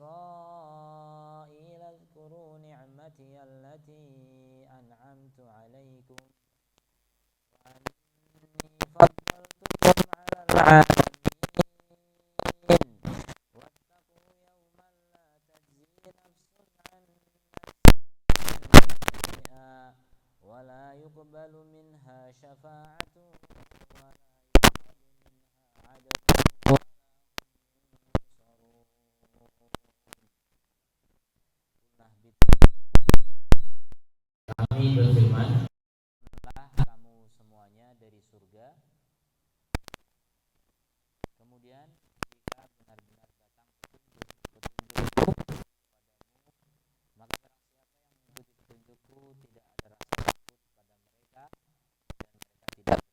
إسرائيل اذكروا نعمتي التي أنعمت عليكم وأني فضلتكم على العالمين واتقوا يوما لا تجزي نفس عن نفس شيئا ولا يقبل منها شفاعة ولا يؤخذ منها عدل Kami berfirman, kamu semuanya dari surga. Kemudian jika benar-benar datang petunjukku padamu, maka barang siapa yang mengikuti petunjukku tidak ada rasa takut pada mereka dan mereka tidak bersedih hati.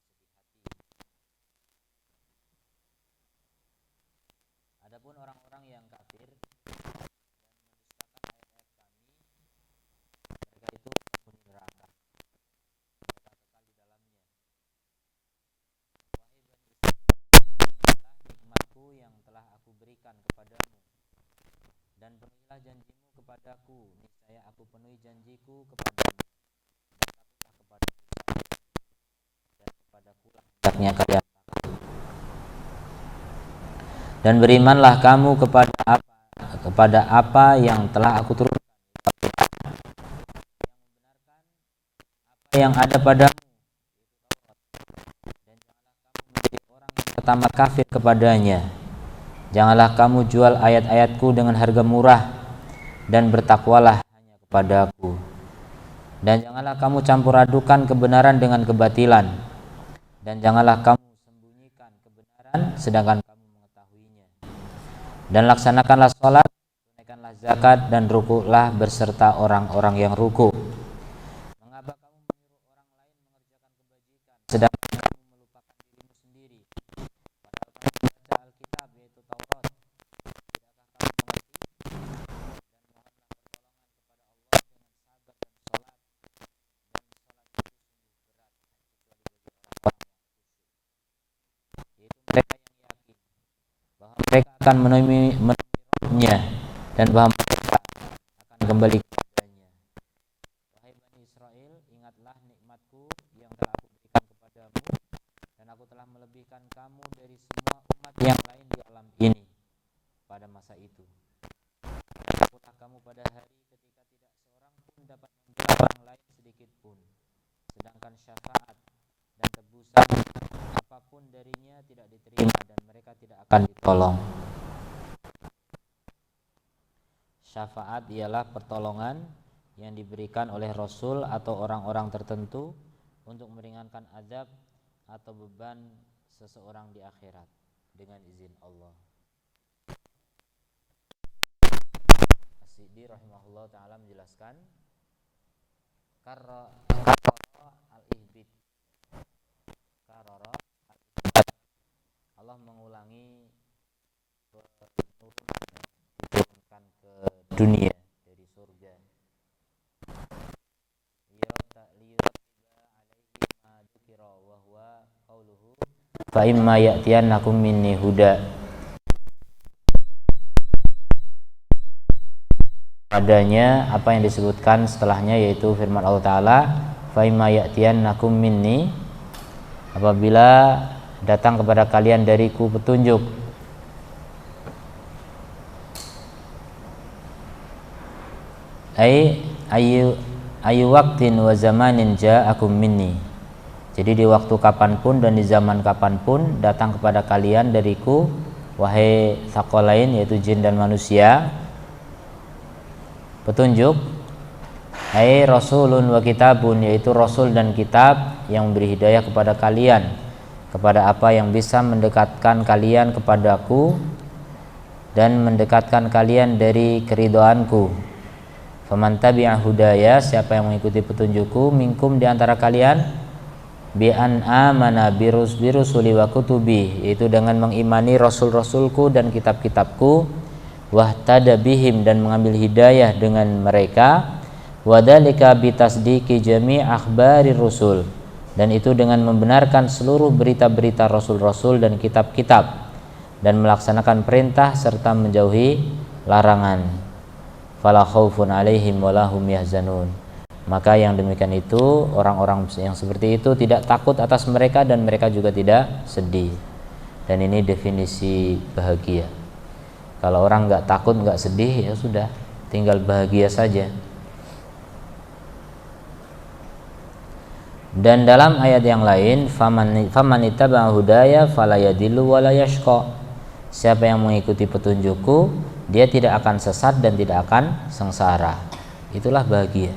Adapun orang-orang yang kafir mereka itu penghuni neraka, mereka kekal di dalamnya. Wahai Bani Israil, ingatlah nikmatku yang telah aku berikan kepadamu, dan penuhilah janjimu kepadaku, niscaya aku penuhi janjiku kepadamu, dan takutlah kepadaku saja, dan kepadakulah hendaknya kalian takut. Dan berimanlah kamu kepada apa yang telah aku turunkan, yang ada padamu, dan janganlah kamu menjadi orang yang pertama kafir kepadanya. Janganlah kamu jual ayat-ayatku dengan harga murah, dan bertakwalah hanya kepadaku. Dan janganlah kamu campur adukan kebenaran dengan kebatilan, dan janganlah kamu sembunyikan kebenaran sedangkan kamu mengetahuinya. Dan laksanakanlah sholat, tunaikanlah zakat, dan rukuklah berserta orang-orang yang ruku. Sedangkan kamu melupakan dirimu sendiri, padahal kamu membaca Alkitab yaitu Taurat. Tidakkah kamu mengerti? Dan mohonlah pertolongan kepada Allah dengan sabar dan sholat. Dan sholat itu sungguh berat kecuali bagi orang-orang yang khusyuk, yaitu mereka yang yakin bahwa mereka akan menemui Rabb-nya dan bahwa mereka akan kembali kepadanya. Wahai Bani Israil, ingatlah nikmatku yang telah aku berikan kepadamu, dan aku telah melebihkan kamu dari semua umat yang lain di alam ini pada masa itu. Takutlah kamu pada hari ketika tidak seorang pun dapat membela orang lain sedikit pun, sedangkan syafaat dan tebusan apapun darinya tidak diterima dan mereka tidak akan ditolong. Syafaat ialah pertolongan yang diberikan oleh Rasul atau orang-orang tertentu untuk meringankan azab atau beban seseorang di akhirat dengan izin Allah. As-Sidi rahimahullah ta'ala menjelaskan karara al-ihbit. Allah mengulangi diturunkan ke dunia dari surga. Fa imma ya'tiyannakum minni huda. Padanya apa yang disebutkan setelahnya, yaitu firman Allah Ta'ala, fa imma ya'tiyannakum minni, apabila datang kepada kalian dariku petunjuk. Ayu waktin wa zamanin ja'akum minni. Jadi di waktu kapanpun dan di zaman kapanpun datang kepada kalian dariku, wahai tsaqalain, yaitu jin dan manusia, petunjuk. Rasulun wa kitabun, yaitu rasul dan kitab yang memberi hidayah kepada kalian, kepada apa yang bisa mendekatkan kalian kepadaku dan mendekatkan kalian dari keridhoanku. Faman tabi'a hudaya, siapa yang mengikuti petunjukku, minkum di antara kalian, bi an amana birusuli wa kutubi, yaitu dengan mengimani rasul-rasulku dan kitab-kitabku, wahtada bihim, dan mengambil hidayah dengan mereka, wadhalika bitasdiki jami' akhbari rusul, dan itu dengan membenarkan seluruh berita-berita rasul-rasul dan kitab-kitab, dan melaksanakan perintah serta menjauhi larangan. Fala khaufun 'alaihim wa lahum yahzanun. Maka yang demikian itu, orang-orang yang seperti itu tidak takut atas mereka dan mereka juga tidak sedih. Dan ini definisi bahagia. Kalau orang nggak takut, nggak sedih, ya sudah, tinggal bahagia saja. Dan dalam ayat yang lain, faman ittaba'a hudaya fala yadillu wa la yashqa. Siapa yang mengikuti petunjukku, dia tidak akan sesat dan tidak akan sengsara. Itulah bahagia.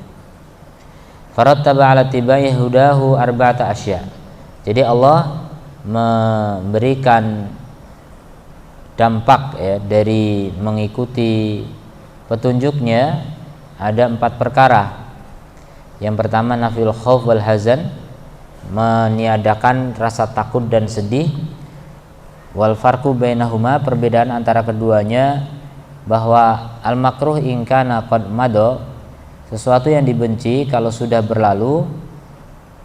Farattaba 'ala tibai hudahu arba'ata asya. Jadi Allah memberikan dampak ya dari mengikuti petunjuknya ada 4 perkara. Yang pertama nafil khauf wal hazan, meniadakan rasa takut dan sedih. Wal farqu bainahuma, perbedaan antara keduanya bahwa al makruh in kana qad mado, sesuatu yang dibenci kalau sudah berlalu,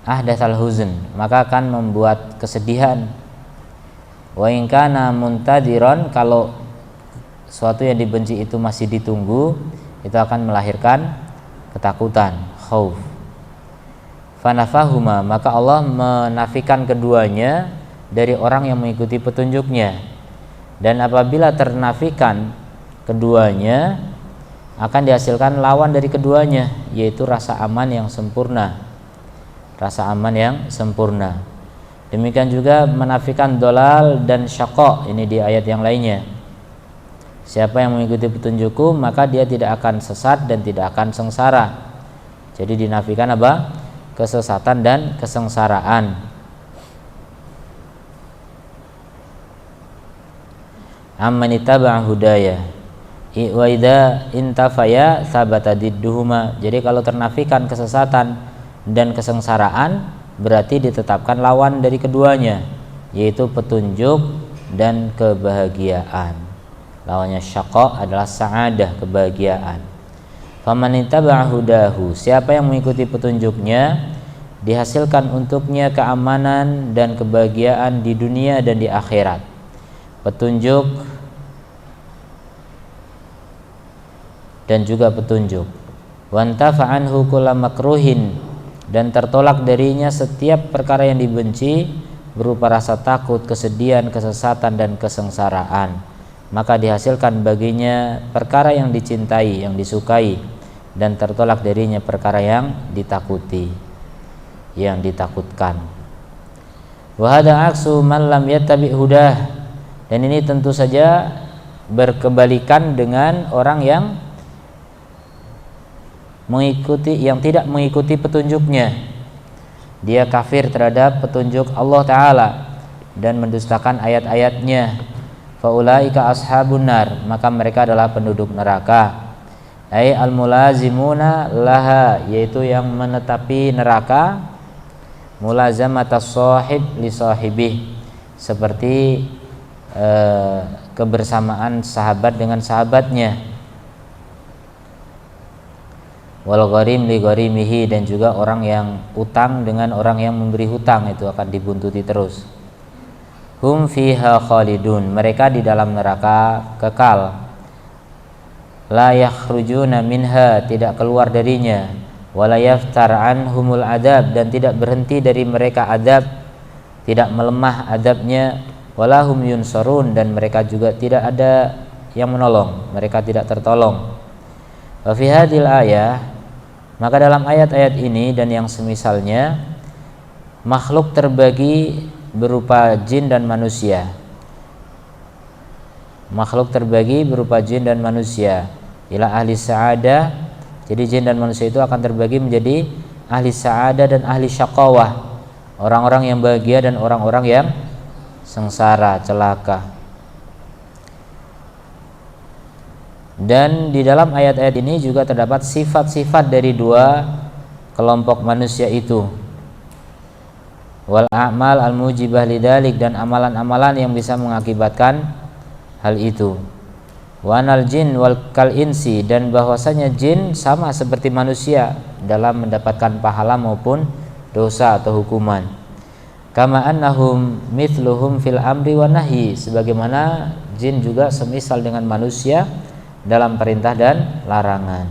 ahdatsal huzn, maka akan membuat kesedihan. Wa in kana muntadiron, kalau sesuatu yang dibenci itu masih ditunggu, itu akan melahirkan ketakutan, khauf. Fanafahuma, maka Allah menafikan keduanya dari orang yang mengikuti petunjuknya. Dan apabila ternafikan keduanya, akan dihasilkan lawan dari keduanya, yaitu rasa aman yang sempurna. Rasa aman yang sempurna. Demikian juga menafikan dolal dan syaqa, ini di ayat yang lainnya. Siapa yang mengikuti petunjukku, maka dia tidak akan sesat dan tidak akan sengsara. Jadi dinafikan apa? Kesesatan dan kesengsaraan. Amman ittaba'a hudaya wa idza intafaya sabata didduhuma. Jadi kalau ternafikan kesesatan dan kesengsaraan, berarti ditetapkan lawan dari keduanya, yaitu petunjuk dan kebahagiaan. Lawannya syaqa adalah sa'adah, kebahagiaan. Faman ittaba'a hudahu, siapa yang mengikuti petunjuknya, dihasilkan untuknya keamanan dan kebahagiaan di dunia dan di akhirat. Petunjuk dan juga petunjuk. Wantafa'anhu kulla makruhin, dan tertolak darinya setiap perkara yang dibenci berupa rasa takut, kesedihan, kesesatan dan kesengsaraan. Maka dihasilkan baginya perkara yang dicintai, yang disukai, dan tertolak darinya perkara yang ditakuti, yang ditakutkan. Wa hadza aksu man lam yattabi hudah, dan ini tentu saja berkebalikan dengan orang yang tidak mengikuti petunjuknya. Dia kafir terhadap petunjuk Allah Ta'ala dan mendustakan ayat-ayatnya. Faulaika ashabun nar, maka mereka adalah penduduk neraka. Ai al-mulazimuna laha, yaitu yang menetapi neraka. Mulazamatas sahib li sahibih, seperti kebersamaan sahabat dengan sahabatnya. Wal gharim li gharimihi, dan juga orang yang utang dengan orang yang memberi hutang, itu akan dibuntuti terus. Hum fiha khalidun, mereka di dalam neraka kekal. La yakhrujuna minha, tidak keluar darinya. Wala yaftar anhumul adab, dan tidak berhenti dari mereka adab, tidak melemah adabnya. Walahum yunsarun, dan mereka juga tidak ada yang menolong, mereka tidak tertolong. Wa fi hadhil ayah, maka dalam ayat-ayat ini dan yang semisalnya, makhluk terbagi berupa jin dan manusia. Makhluk terbagi berupa jin dan manusia. Ila ahli sa'adah, jadi jin dan manusia itu akan terbagi menjadi ahli sa'adah dan ahli syaqawah, orang-orang yang bahagia dan orang-orang yang sengsara, celaka. Dan di dalam ayat-ayat ini juga terdapat sifat-sifat dari dua kelompok manusia itu. Wal a'mal al-mujibah lidzalik, dan amalan-amalan yang bisa mengakibatkan hal itu. Wa anal jin wal kal insi, dan bahwasanya jin sama seperti manusia dalam mendapatkan pahala maupun dosa atau hukuman. Kama annahum mithluhum fil amri wa nahyi, sebagaimana jin juga semisal dengan manusia dalam perintah dan larangan.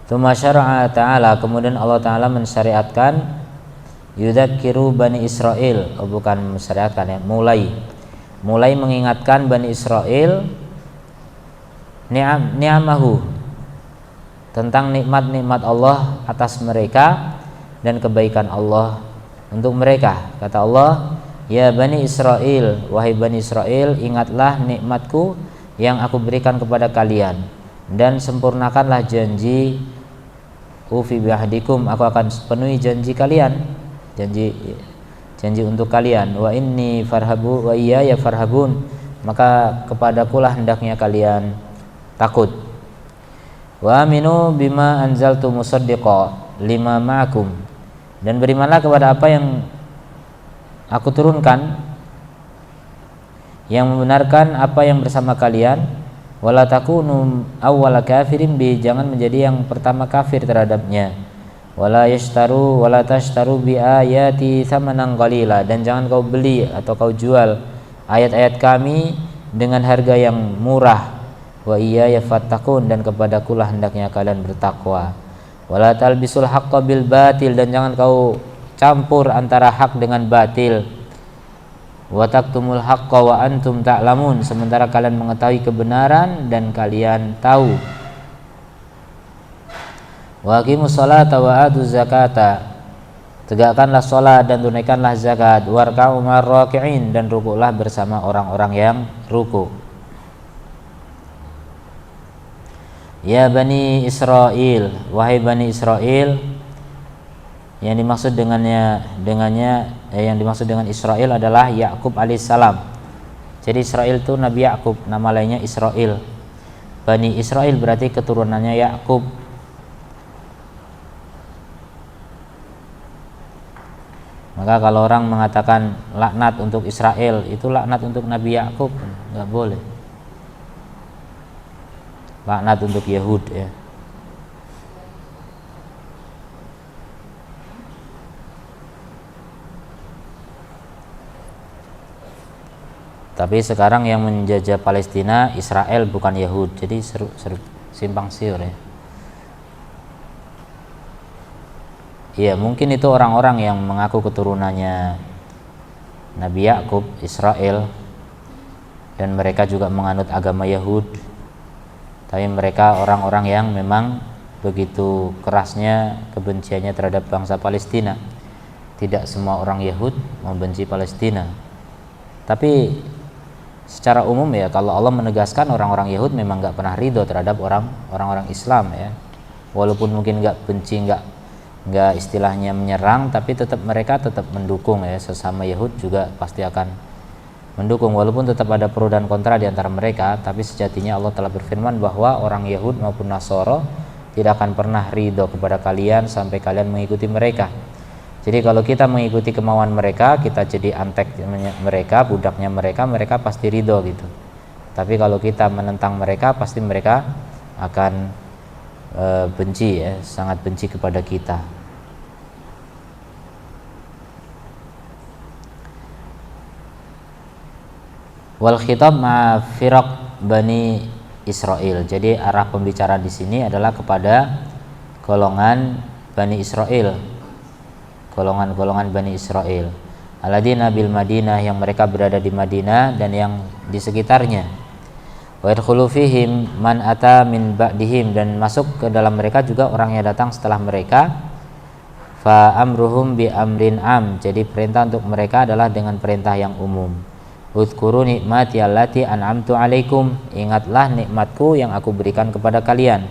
Tsumma syara'a ta'ala, kemudian Allah Ta'ala mensyariatkan yudzakiru Bani Israil, bukan mensyariatkan ya, mulai mengingatkan Bani Israil ni'amahu, tentang nikmat-nikmat Allah atas mereka dan kebaikan Allah untuk mereka. Kata Allah, ya Bani Israil, wahai Bani Israil, ingatlah nikmatku yang aku berikan kepada kalian, dan sempurnakanlah janji ufi bi'ahdikum, aku akan penuhi janji kalian, janji untuk kalian. Wa inni farhabu wa iyaya farhabun, maka kepadakulah hendaknya kalian takut. Wa aminu bima anzaltu musaddiqa lima ma'akum, dan berimanlah kepada apa yang aku turunkan yang membenarkan apa yang bersama kalian. Wala takunu awwala kafirin bi, jangan menjadi yang pertama kafir terhadapnya. Wala tashtaru bi ayati tsamanan qalila, dan jangan kau beli atau kau jual ayat-ayat kami dengan harga yang murah. Wa iyaya fattaqun, dan kepadakulah hendaknya kalian bertakwa. Wala talbisul haqqo bil batil, dan jangan kau campur antara hak dengan batil. Wa taktumul haqqo wa antum ta'lamun, sementara kalian mengetahui kebenaran dan kalian tahu. Wa aqimus sholata wa atuz zakata, tegakkanlah salat dan tunaikanlah zakat. Warka'u ma'ar raki'in, dan rukuklah bersama orang-orang yang ruku'. Ya Bani Israil, wahai Bani Israil, yang dimaksud yang dimaksud dengan Israil adalah Yakub alaihissalam. Jadi Israil itu Nabi Yakub, nama lainnya Israil. Bani Israil berarti keturunannya Yakub. Maka kalau orang mengatakan laknat untuk Israel, itu laknat untuk Nabi Yakub, nggak boleh. Laknat untuk Yahud ya. Tapi sekarang yang menjajah Palestina Israel, bukan Yahud, jadi simpang siur ya. Iya, mungkin itu orang-orang yang mengaku keturunannya Nabi Yakub, Israel, dan mereka juga menganut agama Yahud. Tapi mereka orang-orang yang memang begitu kerasnya kebenciannya terhadap bangsa Palestina. Tidak semua orang Yahud membenci Palestina. Tapi secara umum ya, kalau Allah menegaskan orang-orang Yahud memang nggak pernah ridho terhadap orang-orang Islam ya. Walaupun mungkin nggak benci, nggak istilahnya menyerang, tapi mereka tetap mendukung ya. Sesama Yahud juga pasti akan mendukung, walaupun tetap ada pro dan kontra di antara mereka. Tapi sejatinya Allah telah berfirman bahwa orang Yahud maupun Nasoro tidak akan pernah ridho kepada kalian sampai kalian mengikuti mereka. Jadi kalau kita mengikuti kemauan mereka, kita jadi antek mereka, budaknya mereka, mereka pasti ridho gitu. Tapi kalau kita menentang mereka, pasti mereka akan benci ya, sangat benci kepada kita. Wal khitab ma firaq Bani Israil. Jadi arah pembicaraan di sini adalah kepada golongan Bani Israil. Golongan-golongan Bani Israel alladzina bil Madinah, yang mereka berada di Madinah dan yang di sekitarnya. Wa yadkhulu fihim man ata min ba'dihim, dan masuk ke dalam mereka juga orang yang datang setelah mereka. Fa amruhum bi amrin am, jadi perintah untuk mereka adalah dengan perintah yang umum. Udhkuru nikmati allati an'amtu alaikum, ingatlah nikmatku yang aku berikan kepada kalian.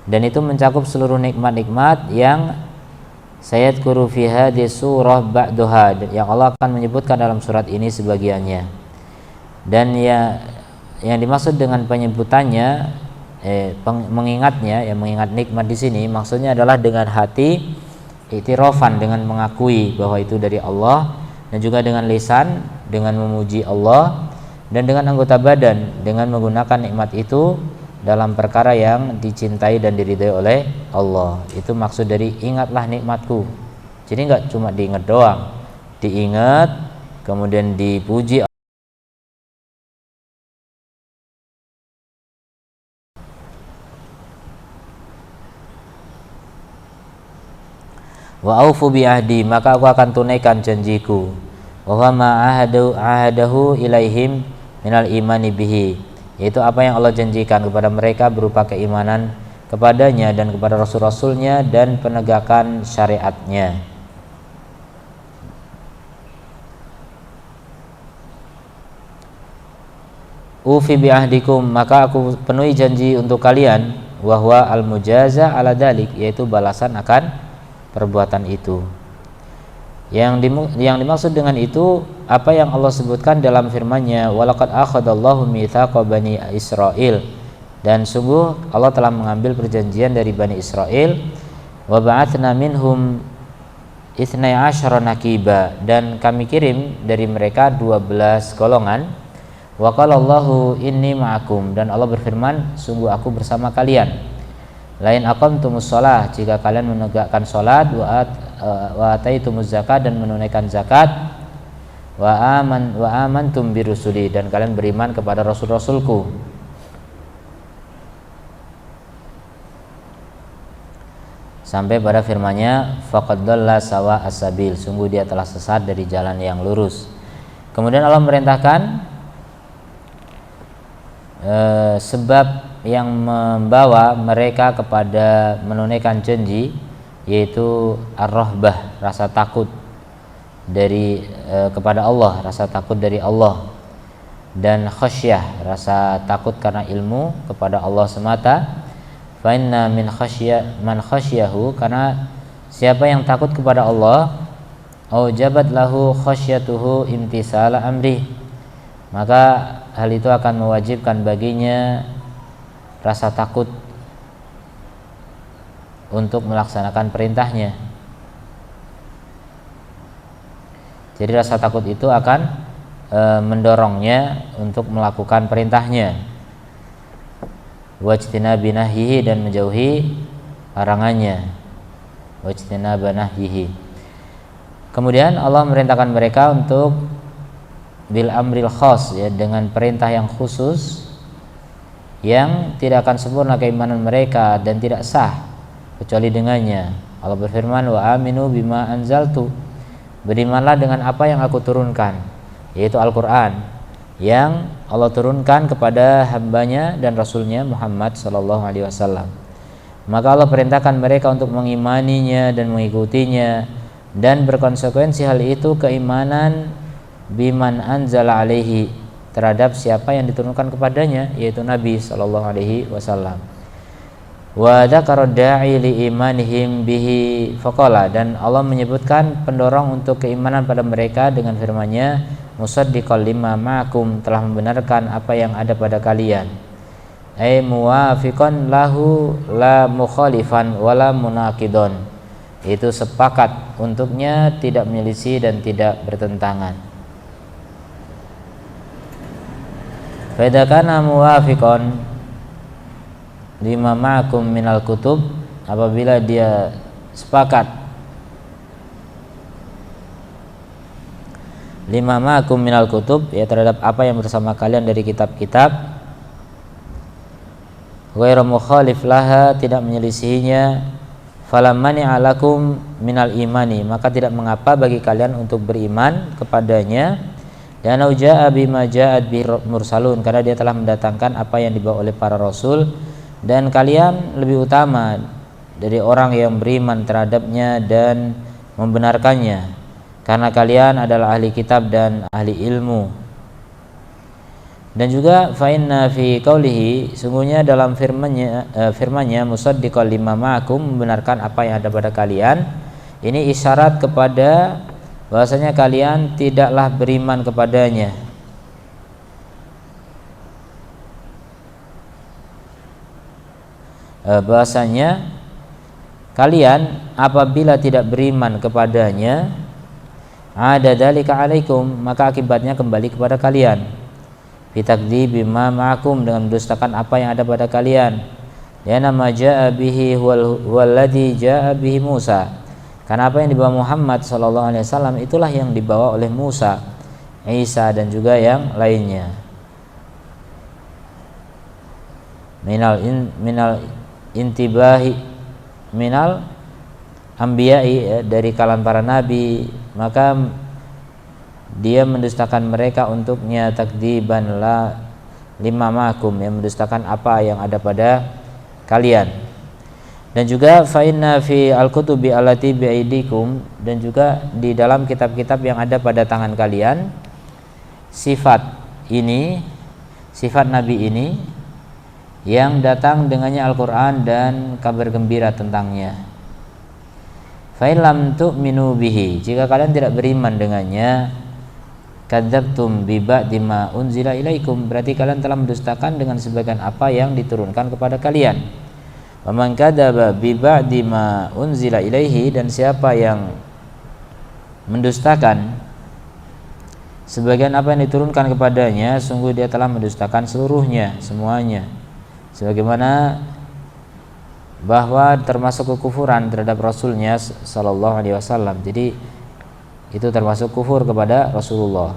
Dan itu mencakup seluruh nikmat-nikmat yang sayadkuru fi hadhihi surah ba'daha, yang Allah akan menyebutkan dalam surat ini sebagiannya. Dan ya, yang dimaksud dengan penyebutannya mengingatnya, yang mengingat nikmat di sini maksudnya adalah dengan hati iktirafan, dengan mengakui bahwa itu dari Allah, dan juga dengan lisan dengan memuji Allah, dan dengan anggota badan dengan menggunakan nikmat itu dalam perkara yang dicintai dan diridhai oleh Allah. Itu maksud dari ingatlah nikmatku. Jadi nggak cuma diingat doang, diingat kemudian dipuji Wa aufu bi ahdi, maka aku akan tunaikan janjiku. Wa huwa ma ahadahu ilaihim minal imani bihi, yaitu apa yang Allah janjikan kepada mereka berupa keimanan kepadanya dan kepada rasul-rasulnya dan penegakan syariatnya. Ufi bi ahdikum, maka aku penuhi janji untuk kalian, wahwa al mujaza ala dalik, yaitu balasan akan perbuatan itu. Yang dimaksud dengan itu apa yang Allah sebutkan dalam firman-Nya, walaqad akhadallahu mitsaqa bani Israil, dan sungguh Allah telah mengambil perjanjian dari Bani Israel, wa ba'atsna minhum 12 naqiba, dan kami kirim dari mereka 12 golongan. Wa qala Allahu inni ma'akum, dan Allah berfirman, sungguh aku bersama kalian. Lain aqamtumus shalah, jika kalian menegakkan salat, wa ataitumuz zakat, dan menunaikan zakat, wa amantum birusuli, dan kalian beriman kepada rasul-rasulku. Sampai pada firman-Nya, faqad dhalla sawa as-sabil, sungguh dia telah sesat dari jalan yang lurus. Kemudian Allah merintahkan sebab yang membawa mereka kepada menunaikan janji, yaitu ar-rahbah, rasa takut dari kepada Allah, rasa takut dari Allah, dan khasyah, rasa takut karena ilmu kepada Allah semata. Fa inna min man khasyahu, karena siapa yang takut kepada Allah, aujabat lahu khasyatuhu imtisala amri, maka hal itu akan mewajibkan baginya rasa takut untuk melaksanakan perintahnya. Jadi rasa takut itu akan mendorongnya untuk melakukan perintahnya. Wajtinaba nahyihi, dan menjauhi larangannya. Wajtinaba nahyihi. Kemudian Allah merintahkan mereka untuk bil amril khas, ya, dengan perintah yang khusus yang tidak akan sempurna keimanan mereka dan tidak sah kecuali dengannya. Allah berfirman, wa aminu bima anzaltu, berimanlah dengan apa yang aku turunkan, yaitu Al-Quran yang Allah turunkan kepada hambanya dan rasulnya Muhammad SAW. Maka Allah perintahkan mereka untuk mengimaninya dan mengikutinya, dan berkonsekuensi hal itu keimanan biman anzala alaihi, terhadap siapa yang diturunkan kepadanya, yaitu Nabi SAW. Wa dzakara da'i li imanihim bihi faqala, dan Allah menyebutkan pendorong untuk keimanan pada mereka dengan firman-Nya, musaddiqal lima ma'akum, telah membenarkan apa yang ada pada kalian. Ai muwafiqan lahu la mukhalifan wala munaqidon, itu sepakat untuknya, tidak menyelisih dan tidak bertentangan. Fa idza kana muwafiqan lima ma'akum minal kutub, apabila dia sepakat lima ma'akum minal kutub, ya, terhadap apa yang bersama kalian dari kitab-kitab, ghairu mukhalif laha, tidak menyelisihinya, falam mani'a lakum minal imani, maka tidak mengapa bagi kalian untuk beriman kepadanya. Dan auja'a bima ja'at bi mursalun, karena dia telah mendatangkan apa yang dibawa oleh para rasul, dan kalian lebih utama dari orang yang beriman terhadapnya dan membenarkannya, karena kalian adalah ahli kitab dan ahli ilmu. Dan juga fa inna fi qaulihi, sungguhnya dalam firman-Nya musaddiqal lima ma'akum, membenarkan apa yang ada pada kalian, ini isyarat kepada bahwasanya kalian tidaklah beriman kepadanya. Bahwasanya kalian apabila tidak beriman kepadanya, ada dzalika alaikum, maka akibatnya kembali kepada kalian. Bitakdzibi ma ma'akum, dengan mendustakan apa yang ada pada kalian. Ya nama jaa bihi huwallazi jaa bihi Musa, karena apa yang dibawa Muhammad SAW itulah yang dibawa oleh Musa, Isa, dan juga yang lainnya. Minal intibahi minal anbiya'i, dari kalangan para nabi, maka dia mendustakan mereka untuknya takdziban la lima ma'akum, yang mendustakan apa yang ada pada kalian. Dan juga fa inna fi al-kutubi allati bi'aidikum, dan juga di dalam kitab-kitab yang ada pada tangan kalian, sifat nabi ini yang datang dengannya Al-Qur'an dan kabar gembira tentangnya. Fa in lam tu'minu bihi, jika kalian tidak beriman dengannya, kadzabtum bi ba'di ma unzila ilaikum, berarti kalian telah mendustakan dengan sebagian apa yang diturunkan kepada kalian. Wa man kadzaba bi ba'di ma unzila ilaihi, dan siapa yang mendustakan sebagian apa yang diturunkan kepadanya, sungguh dia telah mendustakan seluruhnya, semuanya. Sebagaimana bahwa termasuk kekufuran terhadap Rasulnya Sallallahu Alaihi Wasallam. Jadi itu termasuk kufur kepada Rasulullah.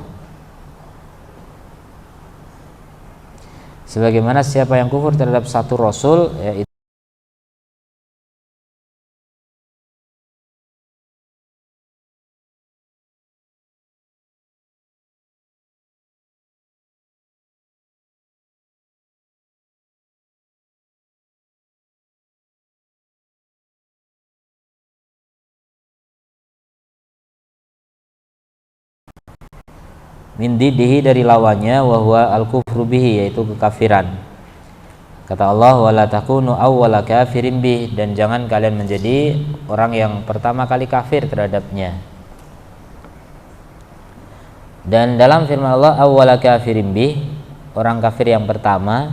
Sebagaimana siapa yang kufur terhadap satu Rasul, yaitu min didihi, dari lawannya, wa huwa al-kufru bihi, yaitu kekafiran. Kata Allah, wala takunu awwala kafirin bih, dan jangan kalian menjadi orang yang pertama kali kafir terhadapnya. Dan dalam firman Allah, awwala kafirin bih, orang kafir yang pertama,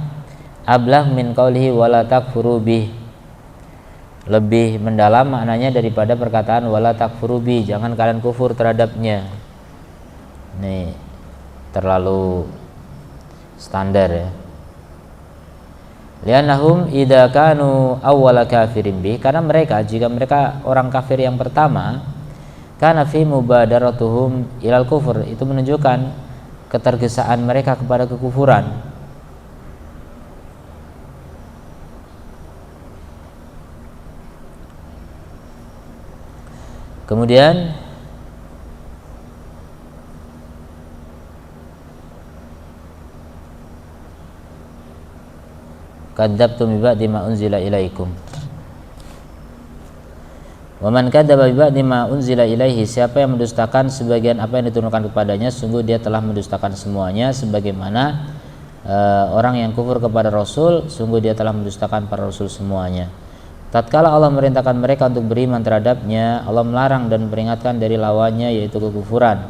ablah min qaulihi wala takfuru bih, lebih mendalam maknanya daripada perkataan wala takfuru bih, jangan kalian kufur terhadapnya. Nih terlalu standar ya. Li'annahum idza kanu awwala kafirin bih, karena mereka, jika mereka orang kafir yang pertama, kana fi mubadaratuhum ilal kufur, itu menunjukkan ketergesaan mereka kepada kekufuran. Kemudian kadzabtum bi ba'di ma unzila ilaikum. Wa man kadzaba bi ba'di ma unzila ilaihi, siapa yang mendustakan sebagian apa yang diturunkan kepadanya, sungguh dia telah mendustakan semuanya, sebagaimana orang yang kufur kepada Rasul, sungguh dia telah mendustakan para Rasul semuanya. Tatkala Allah merintahkan mereka untuk beriman terhadapnya, Allah melarang dan memperingatkan dari lawannya, yaitu kekufuran.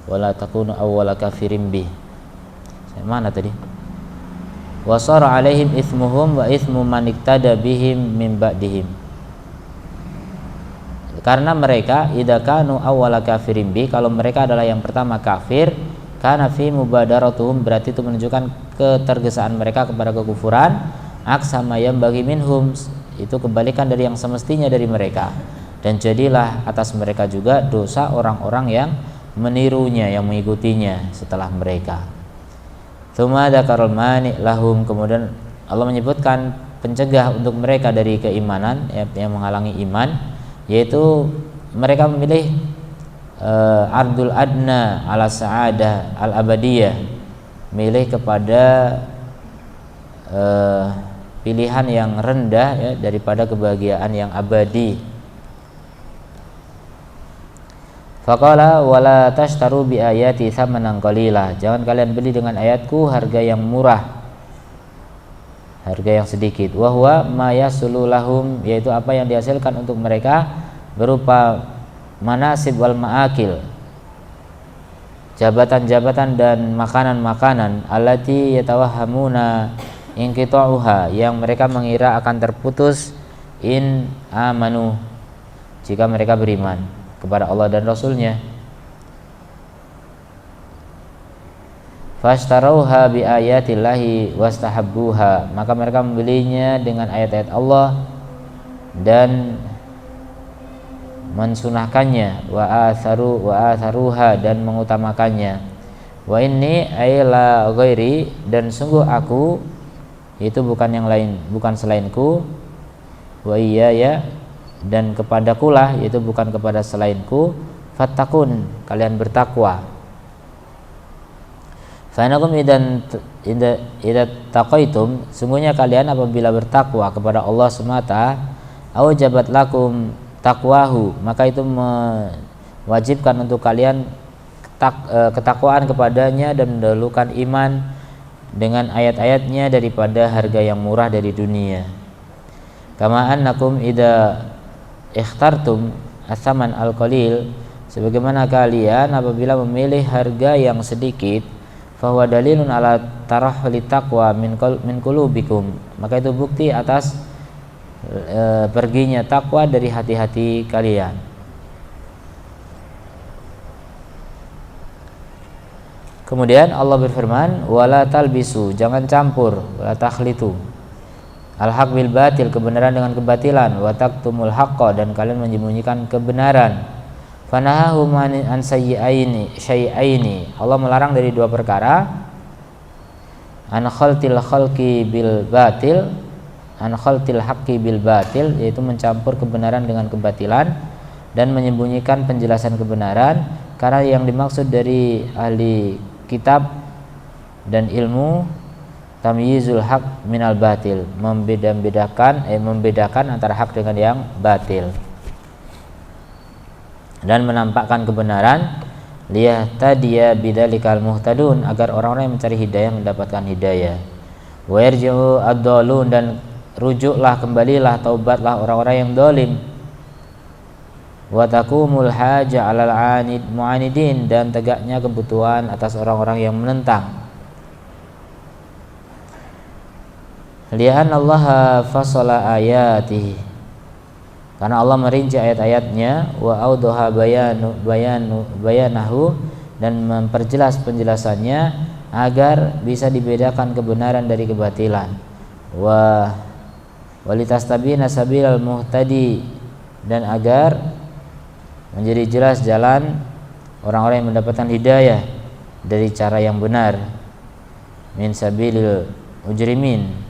Wala takunu awwala kafirin bih. Mana tadi? Wasara alaihim ithmuhum wa ithmu man iktada bihim min ba'dihim, karena mereka idza kanu awwala kafirin bi, kalau mereka adalah yang pertama kafir, kana fi mubadaratuhum, berarti itu menunjukkan ketergesaan mereka kepada kekufuran, aksama yang bagi minhum, itu kebalikan dari yang semestinya dari mereka, dan jadilah atas mereka juga dosa orang-orang yang menirunya, yang mengikutinya setelah mereka. Tsumma dzakarul mani' lahum, kemudian Allah menyebutkan pencegah untuk mereka dari keimanan, yang menghalangi iman, yaitu mereka memilih ardul adna ala sa'adah al abadiyah, milih kepada pilihan yang rendah ya, daripada kebahagiaan yang abadi. Faqala wala tashtaru bi ayati tsamanan qalila, jangan kalian beli dengan ayatku harga yang murah, harga yang sedikit. Wa huwa ma yasulu lahum, yaitu apa yang dihasilkan untuk mereka berupa manasib wal ma'akil, jabatan-jabatan dan makanan-makanan, allati yatawahhamuna inqita'uha, yang mereka mengira akan terputus, in amanu, jika mereka beriman kepada Allah dan Rasulnya. Fashtarauha bi ayatillahi wastahabbuha, maka mereka membelinya dengan ayat-ayat Allah dan mensunahkannya, wa atharuha, dan mengutamakannya. Wa inni ayla ghairi, dan sungguh aku itu bukan yang lain, bukan selainku, wa iya ya, dan kepadakulah, yaitu bukan kepada selainku, fattaqun, kalian bertakwa. Fa innakum idza taqaitum, sungguhnya kalian apabila bertakwa kepada Allah semata, aujabat lakum taqwahu, maka itu mewajibkan untuk kalian ketakwaan kepadanya dan mendahulukan iman dengan ayat-ayatnya daripada harga yang murah dari dunia. Kama annakum idza ikhtartum asaman al-qalil, sebagaimana kalian apabila memilih harga yang sedikit, fahuwa dalilun ala tarahhuli taqwa min qulubikum, maka itu bukti atas perginya takwa dari hati-hati kalian. Kemudian Allah berfirman, wala talbisu, jangan campur, wala takhlitu al-haq bil batil, kebenaran dengan kebatilan, wa taktumul haqqa, dan kalian menyembunyikan kebenaran. Fanahahu an syai'aini, Allah melarang dari dua perkara, an khaltil khalqi bil batil, an khaltil haqqi bil batil, yaitu mencampur kebenaran dengan kebatilan dan menyembunyikan penjelasan kebenaran. Karena yang dimaksud dari ahli kitab dan ilmu tamyizul haq minal batil, membedakan antara hak dengan yang batil, dan menampakkan kebenaran, liyahtadiya bidzalikal muhtadun, agar orang-orang yang mencari hidayah mendapatkan hidayah. Wa yarji'u ad-dhalun, dan rujuklah, kembalilah, taubatlah orang-orang yang zalim. Wa taqumul haja 'alal mu'anidin, dan tegaknya kebutuhan atas orang-orang yang menentang. Li'anna Allah fasala ayatihi, karena Allah merinci ayat-ayatnya, wa audaha bayanahu, dan memperjelas penjelasannya agar bisa dibedakan kebenaran dari kebatilan. Wa walitastabina sabilal muhtadi, dan agar menjadi jelas jalan orang-orang yang mendapatkan hidayah dari cara yang benar, min sabilil mujrimin.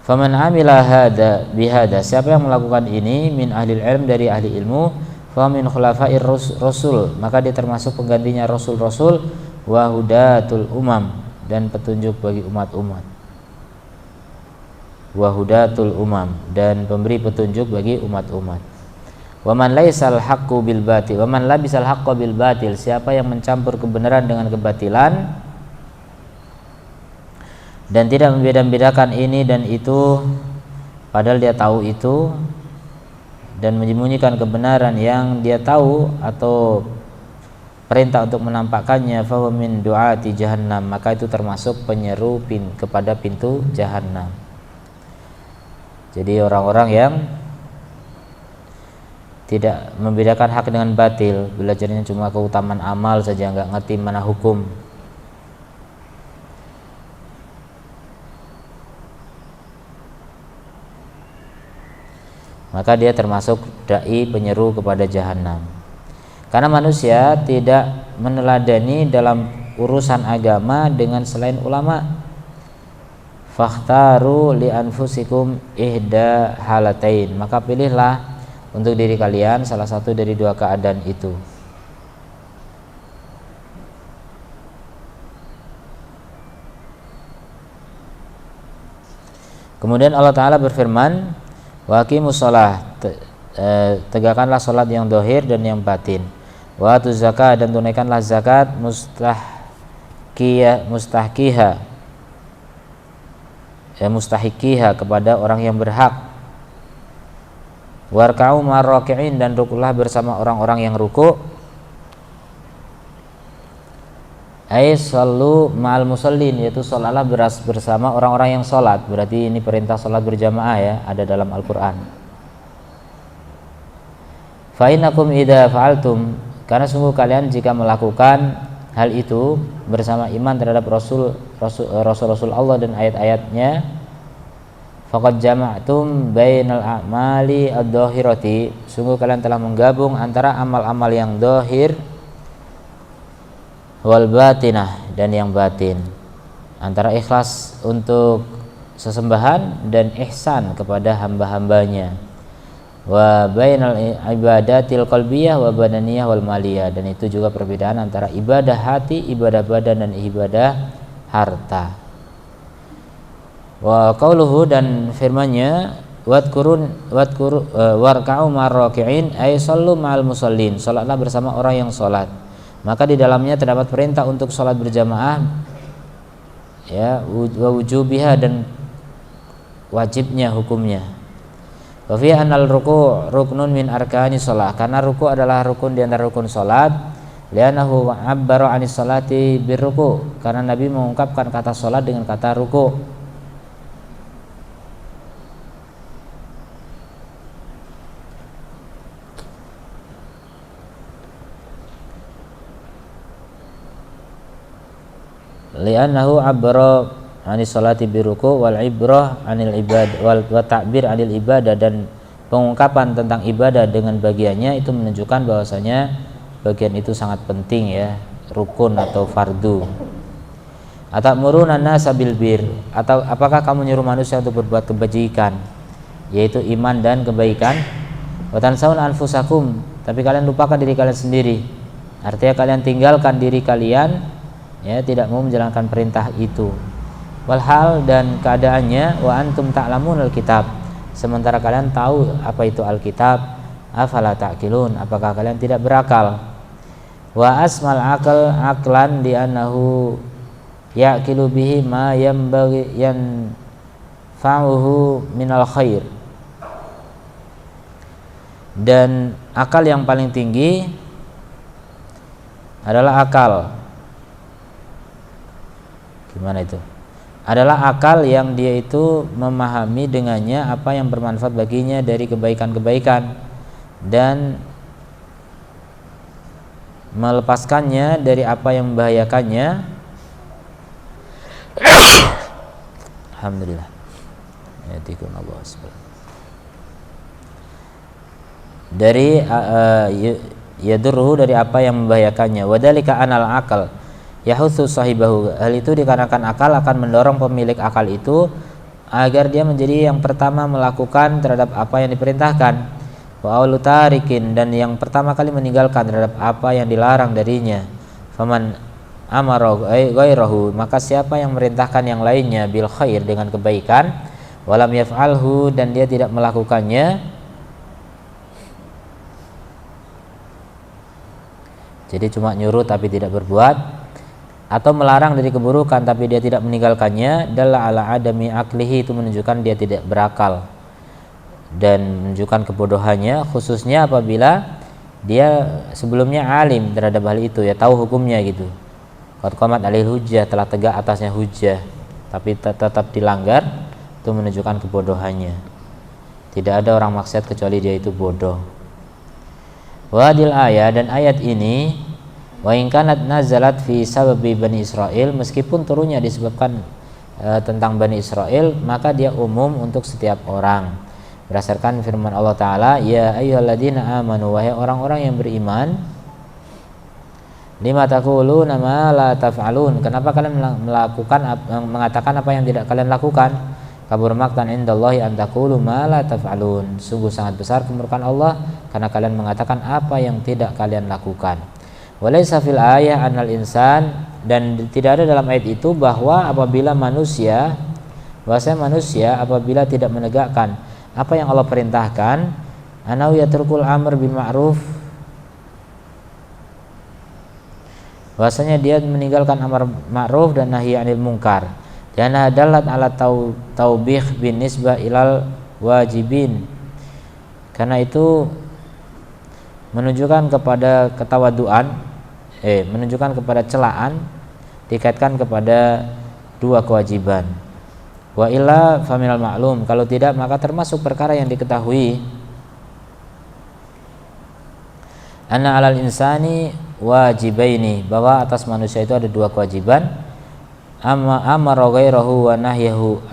Faman amila hada bihada, siapa yang melakukan ini, min ahlil ilm, dari ahli ilmu, fa min khulafair rasul, maka dia termasuk penggantinya rasul-rasul, wa hudatul umam, dan petunjuk bagi umat-umat, wa hudatul umam, dan pemberi petunjuk bagi umat-umat. Wa man laisal haqqu bil batil, wa man labisal haqqo bil batil, siapa yang mencampur kebenaran dengan kebatilan dan tidak membeda-bedakan ini dan itu, padahal dia tahu itu, dan menyembunyikan kebenaran yang dia tahu atau perintah untuk menampakkannya, fa huwa min du'ati jahannam, maka itu termasuk penyeru kepada pintu jahannam. Jadi orang-orang yang tidak membedakan hak dengan batil, belajarnya cuma keutamaan amal saja, nggak ngerti mana hukum, maka dia termasuk dai penyeru kepada jahanam. Karena manusia tidak meneladani dalam urusan agama dengan selain ulama. Fakhtaru li anfusikum ihda halatain, maka pilihlah untuk diri kalian salah satu dari dua keadaan itu. Kemudian Allah Ta'ala berfirman, wa aqimus shalah, tegakkanlah salat yang zahir dan yang batin. Wa atuz zakat, dan tunaikanlah zakat mustahikiha kepada orang yang berhak. Warka'u marraki'in, dan rukulah bersama orang-orang yang ruku'. Ai sallu ma'al musallin, yaitu salatlah bersama orang-orang yang salat. Berarti ini perintah salat berjamaah ya, ada dalam Al-Qur'an. Fa innakum idza fa'altum, karena sungguh kalian jika melakukan hal itu bersama iman terhadap Rasul Allah dan ayat-ayatnya, faqad jama'tum bainal a'mali ad-dhahirati, sungguh kalian telah menggabung antara amal-amal yang zahir wal batinah, dan yang batin, antara ikhlas untuk sesembahan dan ihsan kepada hamba-hambanya. Wa bainal ibadatil qalbiyah wa badaniyah wal maliyah, dan itu juga perbedaan antara ibadah hati, ibadah badan, dan ibadah harta. Wa qauluhu, dan firman-Nya, warka'u ma'ar-raki'in ay sallu ma'al musallin, salatlah bersama orang yang salat. Maka di dalamnya terdapat perintah untuk salat berjamaah, ya, wa wujubiha, dan wajibnya hukumnya. Wa fi anal ruku' ruknun min arkani shalah, karena ruku' adalah rukun di antara rukun salat. Li'annahu 'abbara 'anis salati birruku', karena Nabi mengungkapkan kata salat dengan kata ruku'. Li'annahu 'abbara anis salati biruku wal ibrah anil ibad wal ta'bir anil ibadah, dan pengungkapan tentang ibadah dengan bagiannya itu menunjukkan bahwasanya bagian itu sangat penting, ya, rukun atau fardu. Atamuruna nasa bil bir, atau apakah kamu nyuruh manusia untuk berbuat kebajikan, yaitu iman dan kebaikan. Wa tansawun anfusakum, tapi kalian lupakan diri kalian sendiri, artinya kalian tinggalkan diri kalian, ya, tidak mau menjalankan perintah itu. Walhal, dan keadaannya, wa antum ta'lamun alkitab, sementara kalian tahu apa itu alkitab. Afala ta'qilun, apakah kalian tidak berakal. Wa asmal aql aqlan di annahu yaqilu bihi ma yanbaghi yanfa'uhu minal khair, dan akal yang paling tinggi adalah akal, gimana itu? Adalah akal yang dia itu memahami dengannya apa yang bermanfaat baginya dari kebaikan-kebaikan, dan melepaskannya dari apa yang membahayakannya. Alhamdulillah. Dari yadurruhu, dari apa yang membahayakannya. Wadhalika anal akal yahutsu sahibahu, hal itu dikarenakan akal akan mendorong pemilik akal itu agar dia menjadi yang pertama melakukan terhadap apa yang diperintahkan, wa awwalu tarikin, dan yang pertama kali meninggalkan terhadap apa yang dilarang darinya. Faman amara ghairahu, maka siapa yang merintahkan yang lainnya bil khair, dengan kebaikan, walam yaf'alhu, dan dia tidak melakukannya, jadi cuma nyuruh tapi tidak berbuat, atau melarang dari keburukan tapi dia tidak meninggalkannya, dalla ala adami aklihi, itu menunjukkan dia tidak berakal dan menunjukkan kebodohannya, khususnya apabila dia sebelumnya alim terhadap hal itu, ya, tahu hukumnya gitu. Qad qamat alil hujjah, telah tegak atasnya hujjah, tapi tetap dilanggar, itu menunjukkan kebodohannya. Tidak ada orang maksiat kecuali dia itu bodoh. Wadil ayat, dan ayat ini, wa in kanat nazalat fi sababi Bani Israil, meskipun turunnya disebabkan tentang Bani Israil, maka dia umum untuk setiap orang. Berdasarkan firman Allah Ta'ala, ya ayyuhalladzina amanu, wahai orang-orang yang beriman, lima taquluna ma la taf'alun, kenapa kalian mengatakan apa yang tidak kalian lakukan? Kabur maqtan indallahi an taqulu ma la taf'alun, sungguh sangat besar kemurkaan Allah karena kalian mengatakan apa yang tidak kalian lakukan. Walaysa fil ayah anal insan, dan tidak ada dalam ayat itu bahwa apabila manusia apabila tidak menegakkan apa yang Allah perintahkan, anau yatrukul amr bil ma'ruf, bahwasanya dia meninggalkan amar ma'ruf dan nahi 'anil munkar, dan adalat ala taubih bin nisbah ilal wajibin, karena itu menunjukkan kepada ketawaduan, menunjukkan kepada celaan dikaitkan kepada dua kewajiban. Wa illa faminal ma'lum, kalau tidak maka termasuk perkara yang diketahui, anna alal insani wajibaini, bahwa atas manusia itu ada dua kewajiban, amara ghairahu wa nahyahu,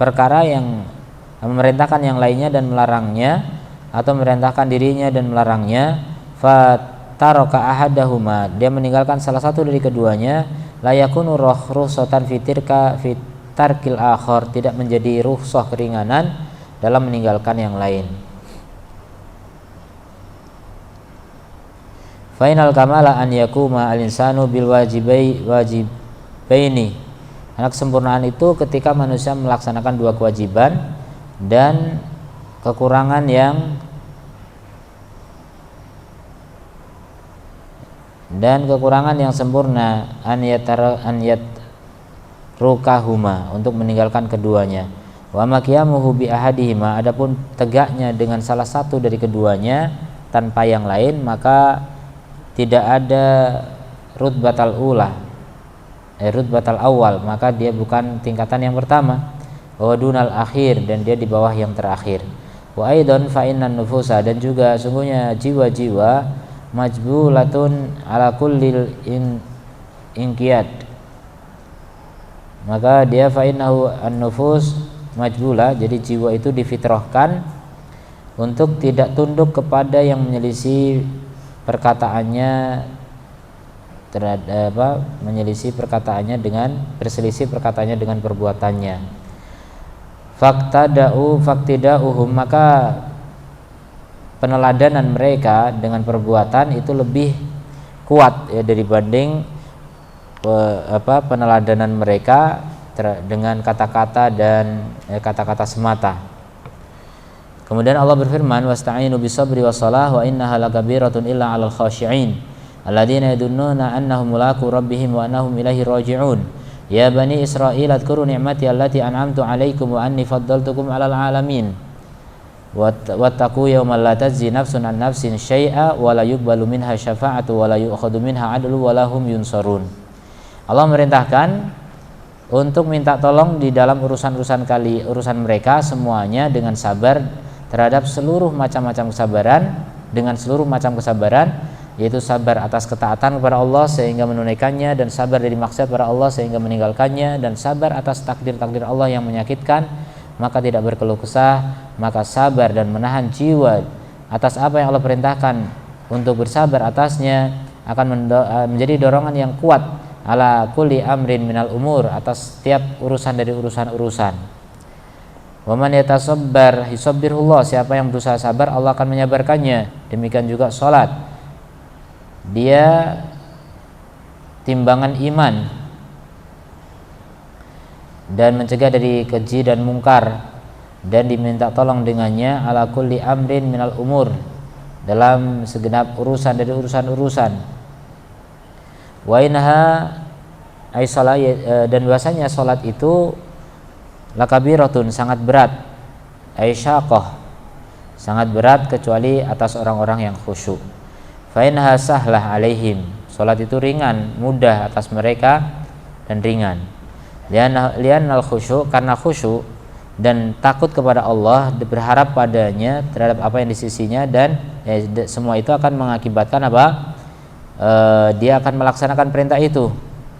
perkara yang memerintahkan yang lainnya dan melarangnya, atau memerintahkan dirinya dan melarangnya. Fataraka ahadahuma, dia meninggalkan salah satu dari keduanya, la yakunu rukhsatan fitirka tarkil akhar, tidak menjadi rukhsah keringanan dalam meninggalkan yang lain. Fainal kamala an yakuma al-insanu bil wajibaini. Karena kesempurnaan itu ketika manusia melaksanakan dua kewajiban, dan kekurangan yang sempurna an yatrukahuma, untuk meninggalkan keduanya. Wa maqiyamuhu bi ahadihima, adapun tegaknya dengan salah satu dari keduanya tanpa yang lain, maka tidak ada rutbatal awal, maka dia bukan tingkatan yang pertama. Wa dunal akhir, dan dia di bawah yang terakhir. Wa aidan fa innan nufusa, dan juga sungguhnya jiwa-jiwa majbulatun ala kullil inqiyad, maka dia fa innahu an-nufus majbula, jadi jiwa itu difitrahkan untuk tidak tunduk kepada yang menyelisih perkataannya berselisih perkataannya dengan perbuatannya. Faktidauhum, maka peneladanan mereka dengan perbuatan itu lebih kuat ya dibanding peneladanan mereka dengan kata-kata dan kata-kata semata. Kemudian Allah berfirman, wasta'inu bisabri wassalah wa innaha lakabiratun illa 'alal khashi'in alladzina yadunnuna annahum mulaqu rabbihim wa annahum ilaihi raji'un. Ya bani Israil adhkuru ni'mati allati an'amtu 'alaikum wa anni faddaltukum 'alal 'alamin. Wattaqu yawman la tajzi nafsun an nafsin syai'a wa la yuqbalu minha syafa'atu wa la yu'khadhu minha 'adlu wa lahum yunsarun. Allah merintahkan untuk minta tolong di dalam urusan mereka semuanya dengan sabar terhadap seluruh macam-macam kesabaran, yaitu sabar atas ketaatan kepada Allah sehingga menunaikannya, dan sabar dari maksiat kepada Allah sehingga meninggalkannya, dan sabar atas takdir-takdir Allah yang menyakitkan maka tidak berkeluh kesah. Maka sabar dan menahan jiwa atas apa yang Allah perintahkan untuk bersabar atasnya akan menjadi dorongan yang kuat ala kulli amrin minal umur, atas setiap urusan dari urusan-urusan. Wa man yatasabbar yusabbirullah, siapa yang berusaha sabar Allah akan menyabarkannya. Demikian juga salat, dia timbangan iman dan mencegah dari keji dan mungkar, dan diminta tolong dengannya ala kulli amrin minal umur, dalam segenap urusan dari urusan-urusan. Wa innaha ay salat, dan bahasanya salat itu lakabiratun, sangat berat, ay syaqah, sangat berat kecuali atas orang-orang yang khusyuk. Fa innaha sahlah alaihim, salat itu ringan, mudah atas mereka dan ringan. Li'annal khusyuk, karena khusyuk dan takut kepada Allah, berharap padanya terhadap apa yang di sisinya, dan semua itu akan mengakibatkan dia akan melaksanakan perintah itu,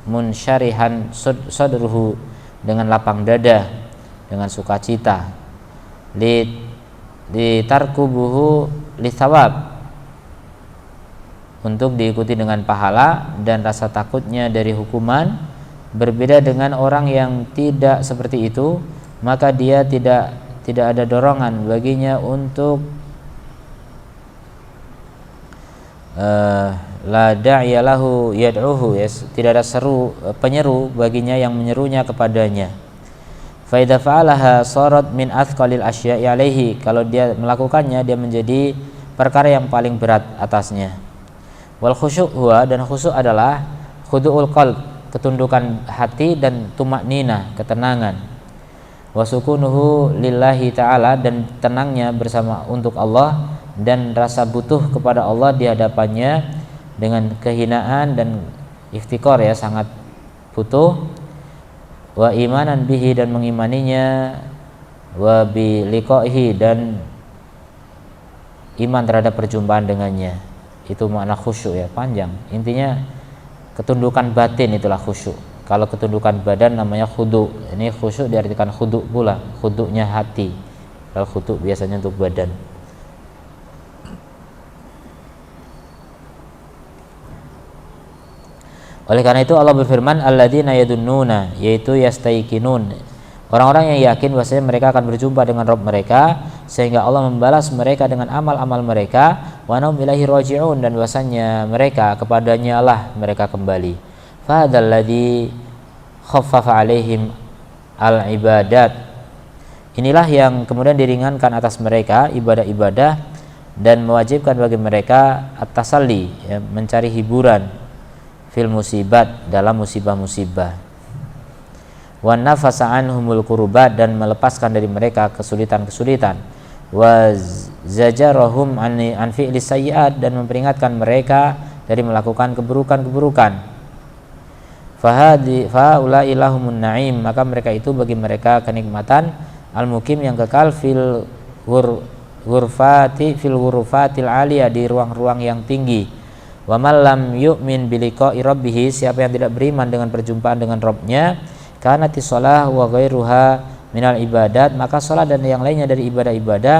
munsyarihan sadruhu, dengan lapang dada, dengan sukacita, litarkubuhu lisawab, untuk diikuti dengan pahala dan rasa takutnya dari hukuman. Berbeda dengan orang yang tidak seperti itu, maka dia tidak ada dorongan baginya untuk la da'iya lahu yad'uhu, tidak ada penyeru baginya yang menyerunya kepadanya. Fa idza fa'alaha sarat min athqalil asya'i alaihi, kalau dia melakukannya dia menjadi perkara yang paling berat atasnya. Wal khusyuk huwa, dan khusyuk adalah khudu'ul qalb, ketundukan hati, dan tumaknina, ketenangan. Wa sukunuhu lillahi ta'ala, dan tenangnya bersama untuk Allah, dan rasa butuh kepada Allah di hadapannya dengan kehinaan dan iftikar, sangat butuh. Wa imanan bihi, dan mengimaninya. Wa bi liqaihi, dan iman terhadap perjumpaan dengannya. Itu makna khusyuk, panjang. Intinya ketundukan batin itulah khusyuk. Kalau ketundukan badan namanya khudu. Ini khusyuk diartikan khudu pula, khuduknya hati. Kalau khudu biasanya untuk badan. Oleh karena itu Allah berfirman alladzina yadunnuna, yaitu yastaiqinun, Orang-orang yang yakin bahwasanya mereka akan berjumpa dengan Rabb mereka, sehingga Allah membalas mereka dengan amal-amal mereka, wa nahum ilaihi raji'un, dan bahwasanya mereka kepadanya lah mereka kembali. Fa hadzal ladzi khaffafa alaihim al-ibadat. Inilah yang kemudian diringankan atas mereka ibadah-ibadah dan mewajibkan bagi mereka at-tasalli, ya, mencari hiburan fil musibat, dalam musibah-musibah. Wa nafasa anhumul kurubat, dan melepaskan dari mereka kesulitan-kesulitan. Wa zajarahum an fi'li sayyi'at, dan memperingatkan mereka dari melakukan keburukan-keburukan. Fahaulai lahumun na'im, maka mereka itu bagi mereka kenikmatan al-mukim yang kekal fil ghurfatil aliyah, di ruang-ruang yang tinggi. Wa man lam yu'min biliqa'i rabbih, siapa yang tidak beriman dengan perjumpaan dengan Rabbnya, kanati shalah wa ghairuha minal ibadat, maka salat dan yang lainnya dari ibadah-ibadah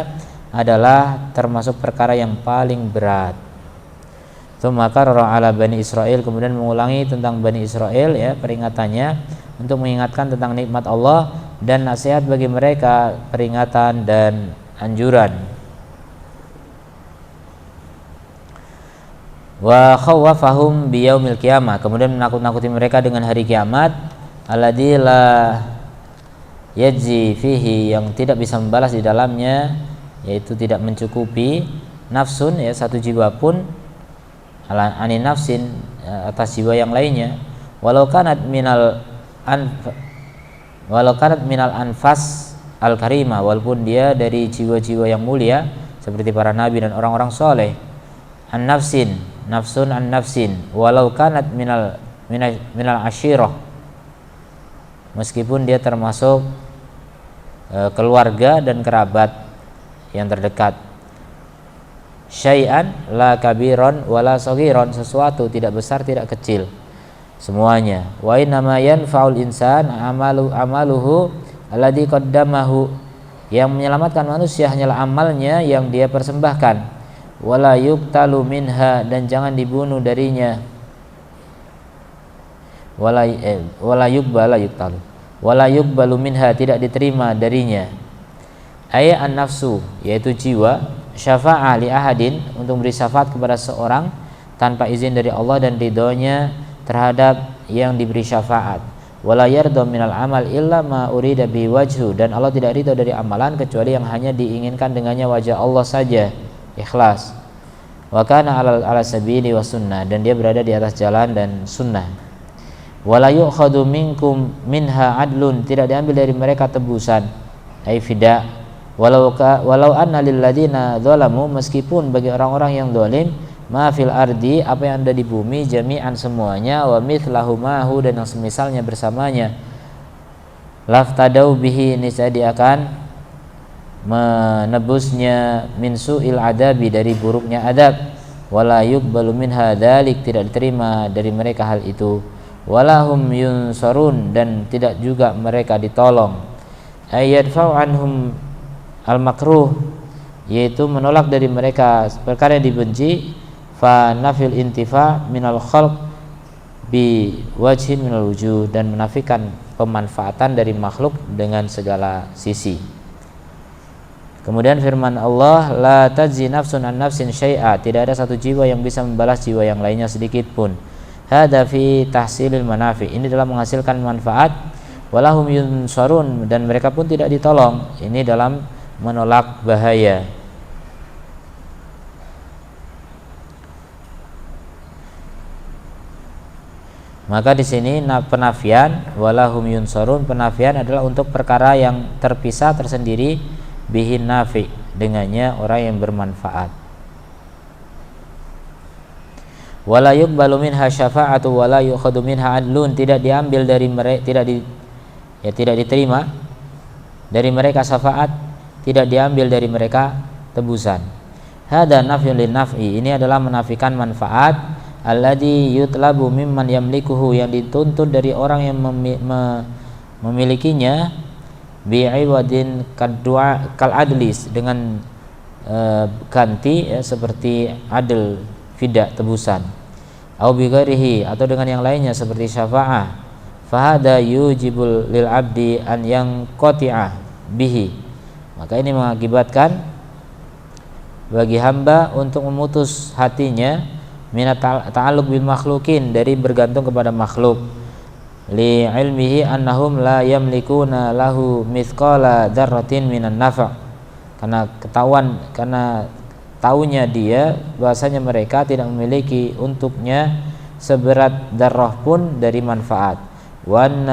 adalah termasuk perkara yang paling berat. Tsumma qarara ala Bani Israil, kemudian mengulangi tentang Bani Israil, ya, peringatannya untuk mengingatkan tentang nikmat Allah dan nasihat bagi mereka, peringatan dan anjuran. Wa khawwafahum biyaumil qiyamah, kemudian menakut-nakuti mereka dengan hari kiamat, alladzi la yajzi fihi, yang tidak bisa membalas di dalamnya, yaitu tidak mencukupi nafsun, ya, satu jiwa pun, ani nafsin, atas jiwa yang lainnya, walau kanat minal anfas al karimah, walaupun dia dari jiwa-jiwa yang mulia seperti para nabi dan orang-orang soleh. An nafsin, nafsun an nafsin, walau kanat minal ashirah, meskipun dia termasuk keluarga dan kerabat yang terdekat. Syai'an la kabiron wala saghiron, sesuatu tidak besar tidak kecil, semuanya. Wa innama yanfa'ul insan amaluhu alladhi qaddamahu, yang menyelamatkan manusia hanyalah amalnya yang dia persembahkan. Wala yuqtalu minha, dan jangan dibunuh darinya. Wala yuqbalu minha, tidak diterima darinya. Ay an-nafsu, yaitu jiwa, syafa'ah li ahadin, untuk beri syafaat kepada seorang tanpa izin dari Allah dan ridhonya terhadap yang diberi syafaat. Wala yarda minal amal illa ma urida bi wajhu, dan Allah tidak ridho dari amalan kecuali yang hanya diinginkan dengannya wajah Allah saja, ikhlas. Wa kana ala sabili wa sunnah, dan dia berada di atas jalan dan sunnah. Wala yu'khadhu minkum minha adlun, tidak diambil dari mereka tebusan, ai fida. Walau anna lil ladina dzalamu, meskipun bagi orang-orang yang zalim, ma fil ardi, apa yang ada di bumi, jami'an semuanya, wa mithlahu ma'hu, dan yang semisalnya bersamanya, laftadau bihi, niscaya dia akan menebusnya, min su'il adabi, dari buruknya adab. Wala yuqbalu minha dzalik, tidak diterima dari mereka hal itu. Walahum yunsarun, dan tidak juga mereka ditolong. Ayadfa'u anhum al-makruh, yaitu menolak dari mereka perkara yang dibenci. Fa nafil intifa minal khalq bi wajhin minal wujuh, dan menafikan pemanfaatan dari makhluk dengan segala sisi. Kemudian firman Allah, la tajzi nafsun an nafsin syai'a, tidak ada satu jiwa yang bisa membalas jiwa yang lainnya sedikit pun. Hadza fi tahsilil manafi, ini dalam menghasilkan manfaat. Walahum yunsarun, dan mereka pun tidak ditolong, ini dalam menolak bahaya. Maka di sini penafian walahum yunsarun, penafian adalah untuk perkara yang terpisah tersendiri, bihin nafi, dengannya orang yang bermanfaat. Wala yuqbalu minha syafa'atu wala yu'khadhu minha adlun, tidak diambil dari mereka, tidak diterima dari mereka syafaat, tidak diambil dari mereka tebusan. Hada nafyun lin naf'i, ini adalah menafikan manfaat. Alladzi yutlabu mimman yamlikuhu, yang dituntut dari orang yang memilikinya, bi'iwadin kal adlis, dengan ganti, ya, seperti adl, fida, tebusan. Au bi ghairihi, atau dengan yang lainnya seperti syafa'ah. fahada yujibul lil abdi an yang qati'ah bihi, maka ini mengakibatkan bagi hamba untuk memutus hatinya minat ta'alluq bil makhlukin, dari bergantung kepada makhluk, li ilmihi annahum la yamlikuna lahu mithqala dzarratin minan nafa', karena taunya dia bahwasanya mereka tidak memiliki untuknya seberat darah pun dari manfaat. Wan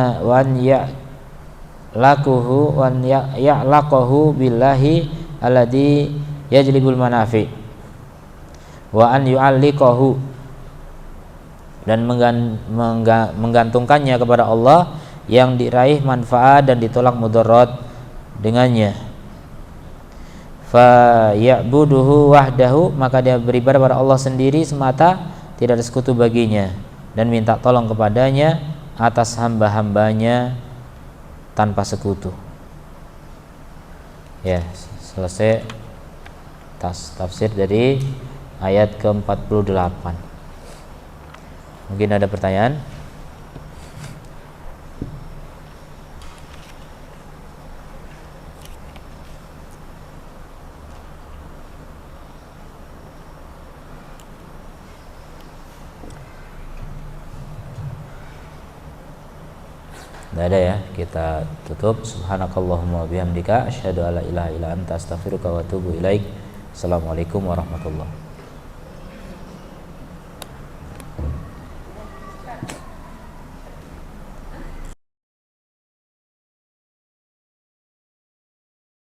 ya'laqahu billahi alladhi yajlibul manafi wa an yu'alliqahu, dan menggantungkannya kepada Allah yang diraih manfaat dan ditolak mudarat dengannya. Fa ya'buduhu wahdahu, maka dia beribadah kepada Allah sendiri semata, tidak ada sekutu baginya, dan minta tolong kepadanya atas hamba-hambanya tanpa sekutu. Ya, selesai tafsir dari ayat ke-48. Mungkin ada pertanyaan? Tidak ada ya, kita tutup. Subhanakallahumma bihamdika asyhadu alla ilaha illa anta astaghfiruka wa atubu ilaik. Assalamualaikum warahmatullahi wabarakatuh.